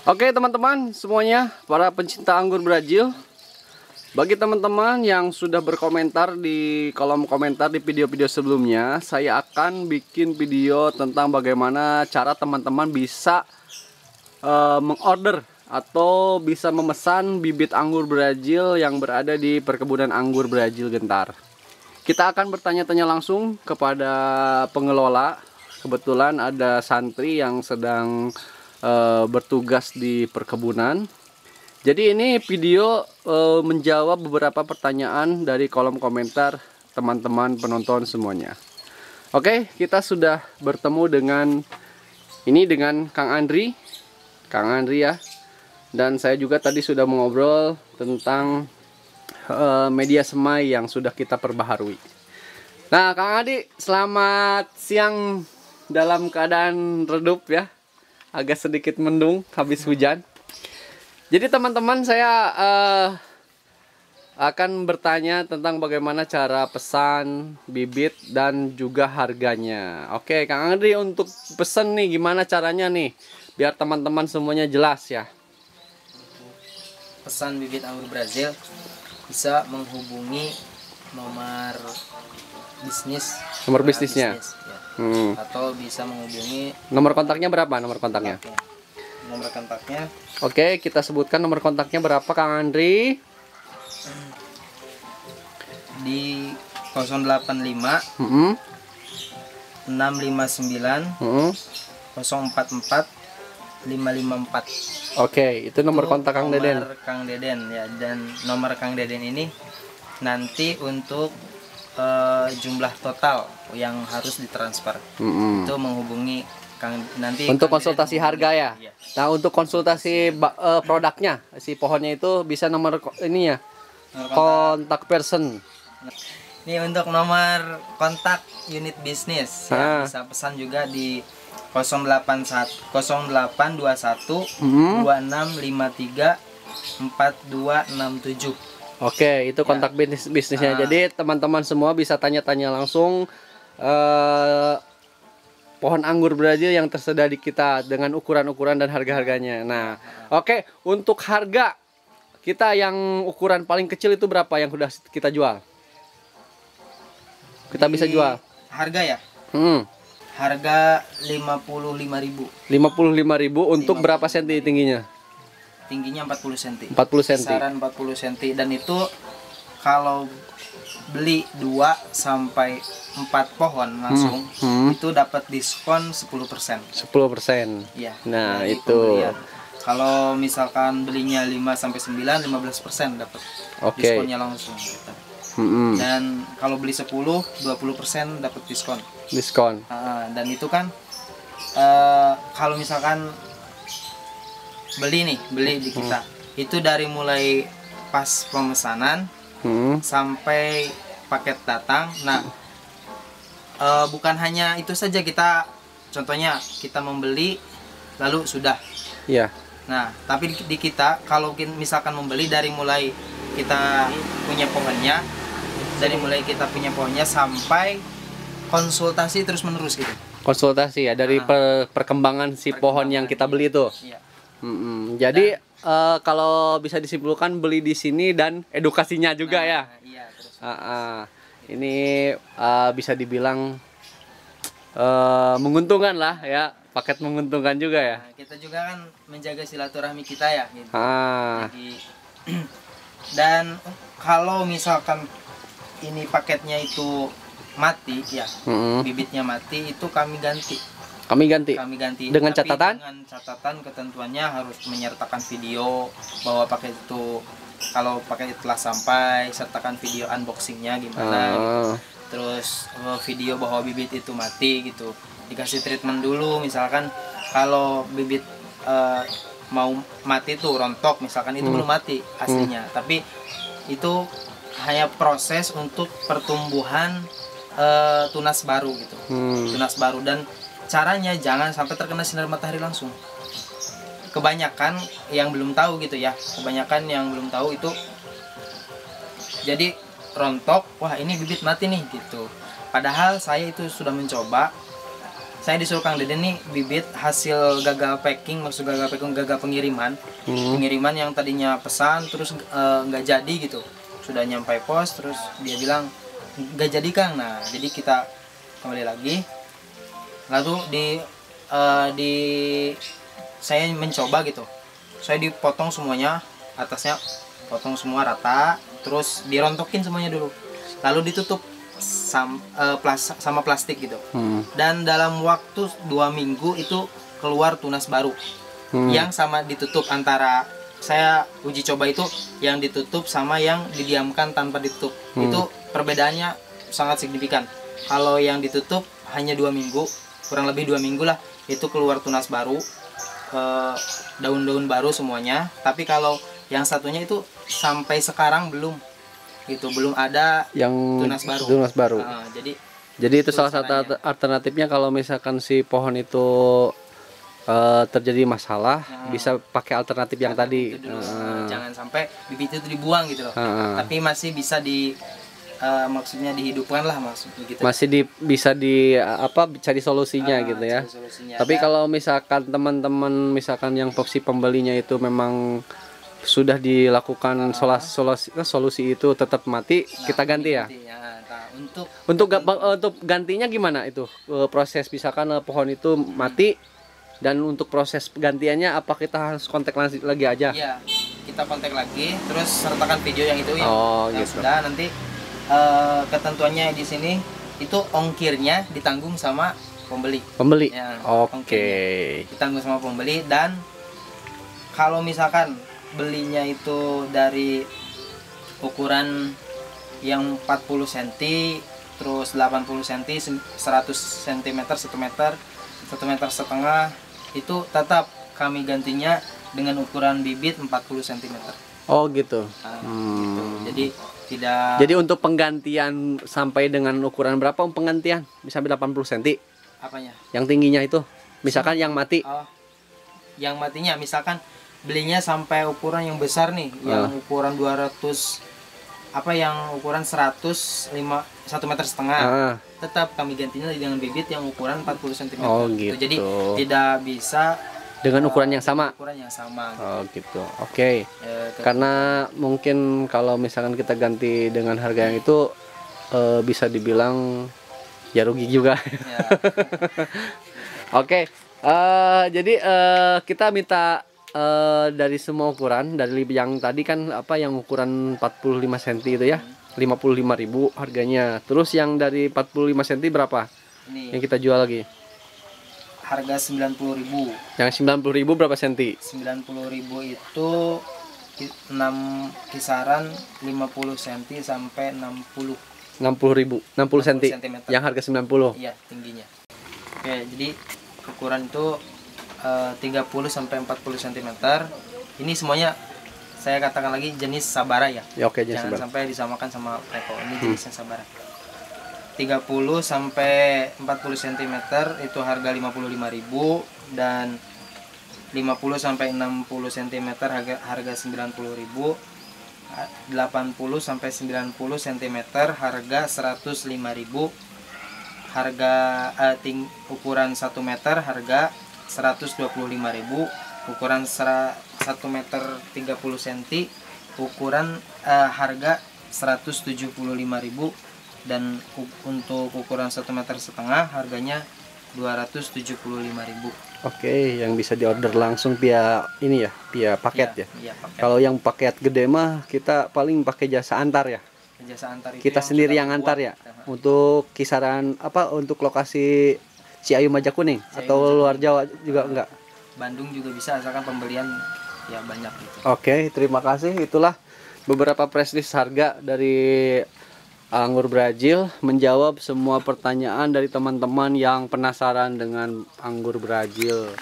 Oke teman-teman semuanya, para pencinta anggur Brazil, bagi teman-teman yang sudah berkomentar di kolom komentar di video-video sebelumnya, saya akan bikin video tentang bagaimana cara teman-teman bisa mengorder atau bisa memesan bibit anggur Brazil yang berada di perkebunan anggur Brazil Gentar. Kita akan bertanya-tanya langsung kepada pengelola. Kebetulan ada santri yang sedang bertugas di perkebunan. Jadi ini video menjawab beberapa pertanyaan dari kolom komentar teman-teman penonton semuanya. Oke, kita sudah bertemu dengan Kang Andri ya. Dan saya juga tadi sudah mengobrol tentang media semai yang sudah kita perbaharui. Nah, Kang Adi, selamat siang dalam keadaan redup ya. Agak sedikit mendung habis hujan. Jadi teman-teman, saya akan bertanya tentang bagaimana cara pesan bibit dan juga harganya. Oke, Kang Andri, untuk pesan nih gimana caranya nih? Biar teman-teman semuanya jelas ya. Pesan bibit anggur Brazil bisa menghubungi nomor bisnis. Nomor bisnisnya. Ya. Atau bisa menghubungi nomor kontaknya berapa? Nomor kontaknya. Nomor kontaknya. Oke, kita sebutkan nomor kontaknya berapa, Kang Andri? Di 085 659 044 554. Oke, itu nomor kontak Kang Deden. Nomor Kang Deden ya, dan nomor Kang Deden ini nanti untuk jumlah total yang harus ditransfer itu menghubungi Kang nanti untuk Kang konsultasi Deden harga ya. Iya. Nah, untuk konsultasi produknya si pohonnya itu bisa nomor ini ya. Kontak person. Ini untuk nomor kontak unit bisnis ya, bisa pesan juga di 0821 2653 4267. Oke, itu kontak bisnisnya. Jadi teman-teman semua bisa tanya-tanya langsung pohon anggur Brazil yang tersedia di kita dengan ukuran-ukuran dan harga-harganya. Nah, oke, untuk harga kita yang ukuran paling kecil itu berapa yang sudah kita jual? Kita bisa jual. Harga ya? Harga 55.000. 55.000 untuk berapa senti tingginya? Tingginya 40 cm. 40 cm. Kisaran 40 cm, dan itu kalau beli 2 sampai 4 pohon langsung itu dapat diskon 10%. 10%. Iya. Nah, itu. Pembelian. Kalau misalkan belinya 5 sampai 9, 15% dapat diskonnya langsung gitu. Dan kalau beli 10, 20% dapat diskon. Dan itu kan kalau misalkan beli di kita itu dari mulai pas pemesanan sampai paket datang. Nah, bukan hanya itu saja, kita contohnya kita membeli lalu sudah. Iya. Nah, tapi di kita kalau misalkan membeli dari mulai kita punya pohonnya, sampai konsultasi terus menerus gitu. Konsultasi ya dari perkembangan si pohon yang kita beli itu. Iya. Jadi kalau bisa disimpulkan, beli di sini dan edukasinya juga ya. Iya, terus. Ini bisa dibilang menguntungkan lah ya, paket menguntungkan juga ya. Nah, kita juga kan menjaga silaturahmi kita ya. Gitu. Jadi, dan kalau misalkan ini paketnya itu mati ya, bibitnya mati, itu kami ganti. Kami ganti. Dengan Tapi catatan? Dengan catatan ketentuannya harus menyertakan video bahwa paket itu, kalau paket itu telah sampai, sertakan video unboxingnya gimana. Gitu. Terus video bahwa bibit itu mati gitu. Dikasih treatment dulu, misalkan kalau bibit mau mati tuh rontok misalkan, itu belum mati aslinya, tapi itu hanya proses untuk pertumbuhan tunas baru gitu. Tunas baru, dan caranya jangan sampai terkena sinar matahari langsung. Kebanyakan yang belum tahu gitu ya, itu jadi rontok, wah ini bibit mati nih gitu. Padahal saya itu sudah mencoba saya disuruh Kang Deden nih bibit hasil gagal packing, maksud gagal packing, gagal pengiriman. Pengiriman yang tadinya pesan terus nggak jadi gitu. Sudah nyampai pos terus dia bilang nggak jadi Kang. Nah, jadi kita kembali lagi. Lalu saya mencoba gitu. Saya dipotong semuanya, atasnya potong semua rata, terus dirontokin semuanya dulu. Lalu ditutup sama plastik gitu. Dan dalam waktu 2 minggu itu keluar tunas baru yang sama ditutup. Antara saya uji coba itu yang ditutup sama yang didiamkan tanpa ditutup, itu perbedaannya sangat signifikan. Kalau yang ditutup hanya 2 minggu, kurang lebih 2 minggu lah, itu keluar tunas baru, daun-daun baru semuanya. Tapi kalau yang satunya itu sampai sekarang belum ada yang tunas baru. Jadi itu salah satu alternatifnya kalau misalkan si pohon itu terjadi masalah, bisa pakai alternatif yang tadi. Jangan sampai bibit itu dibuang gitu loh. Tapi masih bisa maksudnya dihidupkan lah, maksudnya gitu. Masih bisa cari solusinya gitu ya. Tapi kalau misalkan teman-teman misalkan yang si pembelinya itu memang sudah dilakukan solusi itu tetap mati, kita ganti ya. Untuk gantinya gimana itu proses, misalkan pohon itu mati dan untuk proses gantiannya apa kita harus kontak lagi aja? Iya, kita kontak lagi terus sertakan video yang itu yang gitu. Sudah nanti ketentuannya di sini itu ongkirnya ditanggung sama pembeli. Ya, Oke. Ditanggung sama pembeli. Dan kalau misalkan belinya itu dari ukuran yang 40 cm, terus 80 cm, 100 cm, 1 meter, 1,5 meter, itu tetap kami gantinya dengan ukuran bibit 40 cm. Oh gitu. Gitu. Jadi Jadi untuk penggantian sampai dengan ukuran berapa penggantian? Bisa sampai 80 cm? Apanya? Yang tingginya itu. Misalkan yang mati. Yang matinya misalkan belinya sampai ukuran yang besar nih, yang ukuran 200 yang ukuran 105 1,5 meter, tetap kami gantinya dengan bibit yang ukuran 40 cm. Gitu. Jadi tidak bisa dengan ukuran yang sama. Gitu. Oke. Karena mungkin kalau misalkan kita ganti dengan harga yang itu bisa dibilang ya rugi juga. Ya. Oke. Jadi kita minta dari semua ukuran, dari yang tadi kan yang ukuran 45 cm itu ya, 55.000 harganya. Terus yang dari 45 cm berapa? Ini yang kita jual lagi. Harga 90.000. Yang 90.000 berapa senti? 90.000 itu kisaran 50 cm sampai 60. 60.000, 60 cm. Yang harga 90. Iya, tingginya. Oke, jadi ukuran itu 30 sampai 40 cm. Ini semuanya saya katakan lagi jenis Sabara ya. Oke, jenis Jangan Sabara. Sampai disamakan sama Preco. Ini jenisnya Sabara. 30 sampai 40 cm itu harga 55.000 dan 50 sampai 60 cm harga 90.000. 80 sampai 90 cm harga 105.000. Harga ukuran 1 meter harga 125.000, ukuran 1 meter 30 cm ukuran harga 175.000, dan untuk ukuran 1,5 meter harganya 275.000. Oke, yang bisa diorder langsung via ini ya, via paket ya. Paket. Kalau yang paket gede mah kita paling pakai jasa antar ya. Jasa antar itu kita sendiri yang antar ya. Untuk kisaran untuk lokasi Ciayu Majakuning atau luar Jawa juga enggak? Bandung juga bisa, asalkan pembelian ya banyak gitu. Oke, terima kasih. Itulah beberapa press list harga dari anggur Brazil, menjawab semua pertanyaan dari teman-teman yang penasaran dengan anggur Brazil.